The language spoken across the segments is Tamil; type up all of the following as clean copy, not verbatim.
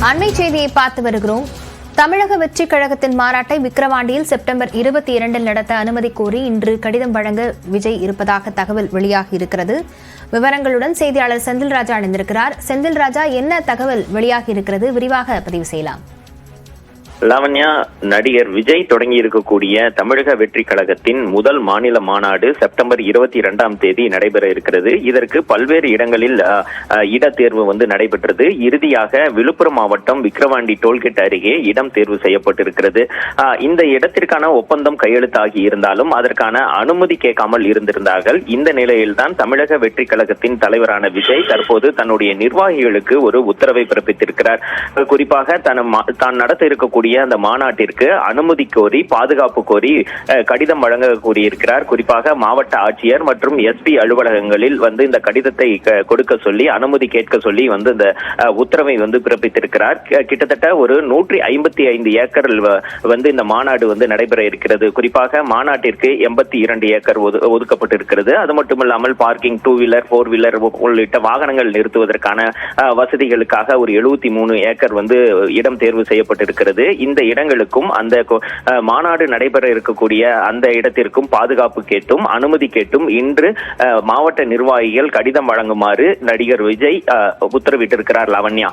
அண்மை செய்தியை பார்த்து வருகிறோம். தமிழக வெற்றிக் கழகத்தின் மாநாட்டை விக்கிரவாண்டியில் செப்டம்பர் 22 நடத்த அனுமதி கோரி இன்று கடிதம் வழங்க விஜய் இருப்பதாக தகவல் வெளியாகி இருக்கிறது. விவரங்களுடன் செய்தியாளர் செந்தில்ராஜா இணைந்திருக்கிறார். செந்தில்ராஜா, என்ன தகவல் வெளியாகி இருக்கிறது? விரிவாக பதிவு செய்யலாம். லாவண்யா, நடிகர் விஜய் தொடங்கி இருக்கக்கூடிய தமிழக வெற்றி கழகத்தின் முதல் மாநில மாநாடு செப்டம்பர் 22 நடைபெற இருக்கிறது. இதற்கு பல்வேறு இடங்களில் இடத்தேர்வு நடைபெற்றது. இறுதியாக விழுப்புரம் மாவட்டம் விக்கிரவாண்டி டோல்கேட் அருகே இடம் தேர்வு செய்யப்பட்டிருக்கிறது. இந்த இடத்திற்கான ஒப்பந்தம் கையெழுத்தாகி இருந்தாலும் அதற்கான அனுமதி கேட்காமல் இருந்திருந்தார்கள். இந்த நிலையில்தான் தமிழக வெற்றி கழகத்தின் தலைவரான விஜய் தற்போது தன்னுடைய நிர்வாகிகளுக்கு ஒரு உத்தரவை பிறப்பித்திருக்கிறார். குறிப்பாக தான் நடத்த இருக்கக்கூடிய அந்த மாநாட்டிற்கு அனுமதி கோரி, பாதுகாப்பு கோரி கடிதம் வழங்க கூறியிருக்கிறார். குறிப்பாக மாவட்ட ஆட்சியர் மற்றும் எஸ்பி அலுவலகங்களில் இந்த கடிதத்தை கொடுக்க சொல்லி, அனுமதி கேட்க சொல்லி இந்த உத்தரவை பிறப்பித்திருக்கிறார். கிட்டத்தட்ட ஒரு 155 ஏக்கரில் இந்த மாநாடு நடைபெற இருக்கிறது. குறிப்பாக மாநாட்டிற்கு 82 ஏக்கர் ஒதுக்கப்பட்டிருக்கிறது. அது மட்டுமல்லாமல் பார்க்கிங், 2 வீலர் 4 வீலர் உள்ளிட்ட வாகனங்கள் நிறுத்துவதற்கான வசதிகளுக்காக ஒரு 73 ஏக்கர் இடம் தேர்வு செய்யப்பட்டிருக்கிறது. இந்த இடங்களுக்கும் அந்த மாநாடு நடைபெற இருக்கக்கூடிய அந்த இடத்திற்கும் பாதுகாப்பு கேட்டும் அனுமதி கேட்டும் இன்று மாவட்ட நிர்வாகிகள் கடிதம் வழங்குமாறு நடிகர் விஜய் உத்தரவிட்டிருக்கிறார். லாவண்யா,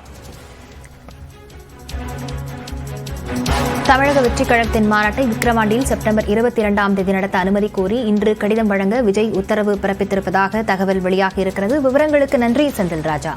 தமிழக வெற்றிக் கழகத்தின் மாநாட்டை விக்கிரவாண்டியில் செப்டம்பர் 22 நடத்த அனுமதி கோரி இன்று கடிதம் வழங்க விஜய் உத்தரவு பிறப்பித்திருப்பதாக தகவல் வெளியாகி இருக்கிறது. விவரங்களுக்கு நன்றி செந்தில்ராஜா.